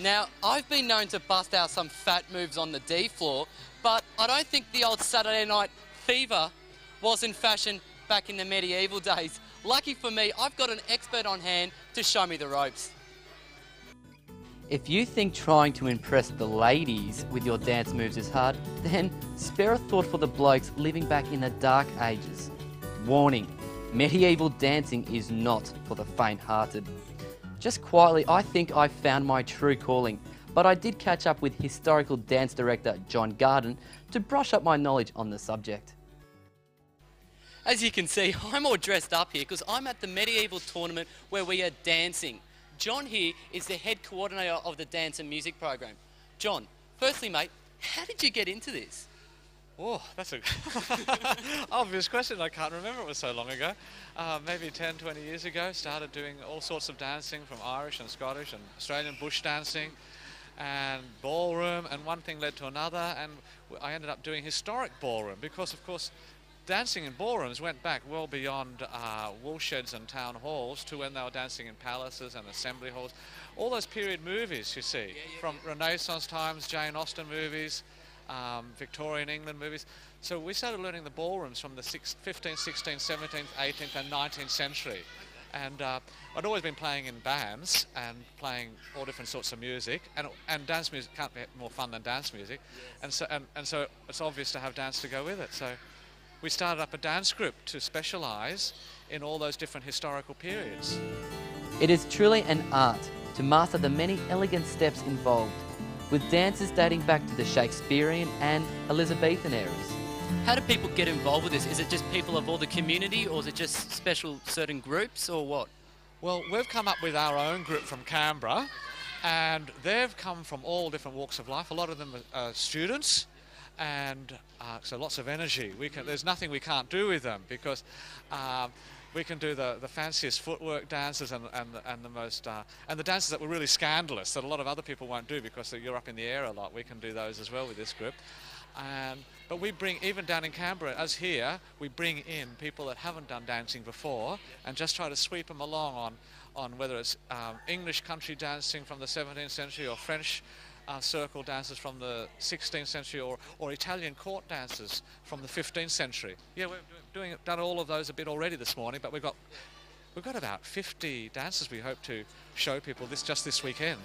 Now, I've been known to bust out some fat moves on the D floor, but I don't think the old Saturday night fever was in fashion back in the medieval days. Lucky for me, I've got an expert on hand to show me the ropes. If you think trying to impress the ladies with your dance moves is hard, then spare a thought for the blokes living back in the dark ages. Warning, medieval dancing is not for the faint-hearted. Just quietly, I think I've found my true calling, but I did catch up with historical dance director John Garden to brush up my knowledge on the subject. As you can see, I'm all dressed up here because I'm at the medieval tournament where we are dancing. John here is the head coordinator of the dance and music program. John, firstly mate, how did you get into this? Oh, that's a obvious question. I can't remember, it was so long ago. Maybe 10, 20 years ago, started doing all sorts of dancing, from Irish and Scottish and Australian bush dancing and ballroom, and one thing led to another, and I ended up doing historic ballroom because, of course, dancing in ballrooms went back well beyond woolsheds and town halls to when they were dancing in palaces and assembly halls. All those period movies, you see, from Renaissance times, Jane Austen movies, Victorian England movies. So we started learning the ballrooms from the 15th, 16th, 17th, 18th and 19th century. And I'd always been playing in bands and playing all different sorts of music, and dance music can't be more fun than dance music. Yes. And so it's obvious to have dance to go with it. So we started up a dance group to specialise in all those different historical periods. It is truly an art to master the many elegant steps involved, with dances dating back to the Shakespearean and Elizabethan eras. How do people get involved with this? Is it just people of all the community, or is it just special certain groups, or what? Well, we've come up with our own group from Canberra, and they've come from all different walks of life. A lot of them are students, and so lots of energy. There's nothing we can't do with them, because we can do the fanciest footwork dances and the dances that were really scandalous that a lot of other people won't do because you're up in the air a lot. We can do those as well with this group. But we bring, even down in Canberra, as here, we bring in people that haven't done dancing before and just try to sweep them along on whether it's English country dancing from the 17th century or French circle dances from the 16th century or Italian court dances from the 15th century. Yeah, we've done all of those a bit already this morning, but we've got about 50 dances we hope to show people just this weekend.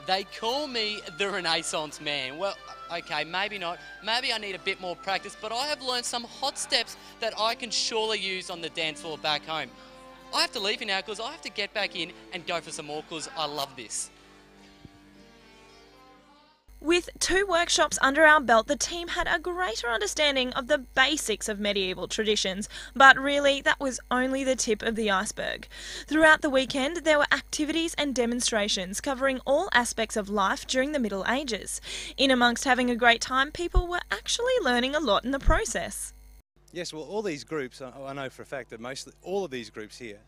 They call me the Renaissance man. Well, okay, maybe not. Maybe I need a bit more practice, but I have learned some hot steps that I can surely use on the dance floor back home. I have to leave you now because I have to get back in and go for some more because I love this. With 2 workshops under our belt, the team had a greater understanding of the basics of medieval traditions, but really that was only the tip of the iceberg. Throughout the weekend, there were activities and demonstrations covering all aspects of life during the Middle Ages. In amongst having a great time, people were actually learning a lot in the process. Yes, well, all these groups, I know for a fact that all of these groups here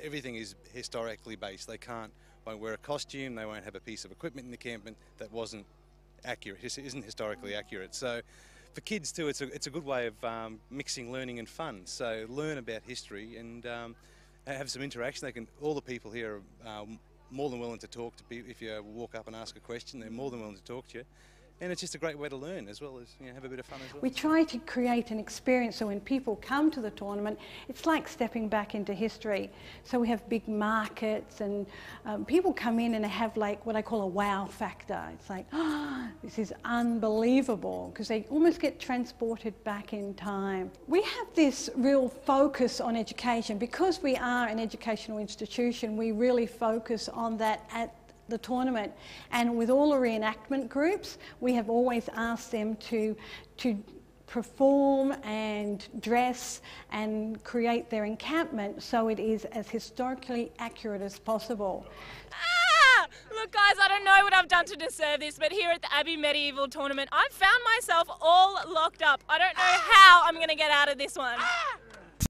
everything is historically based. They won't wear a costume, they won't have a piece of equipment in the camp that wasn't accurate, isn't historically accurate. So for kids too, it's a good way of mixing learning and fun. So learn about history and have some interaction. All the people here are more than willing to talk to people. If you walk up and ask a question, they're more than willing to talk to you. And it's just a great way to learn as well as have a bit of fun as well. We try to create an experience so when people come to the tournament, it's like stepping back into history. So we have big markets and people come in and they have like what I call a wow factor. It's like, oh, this is unbelievable, because they almost get transported back in time. We have this real focus on education. Because we are an educational institution, we really focus on that at the tournament, and with all the reenactment groups we have always asked them to perform and dress and create their encampment so it is as historically accurate as possible. Look guys, I don't know what I've done to deserve this, but here at the Abbey Medieval Tournament I've found myself all locked up. I don't know how I'm going to get out of this one.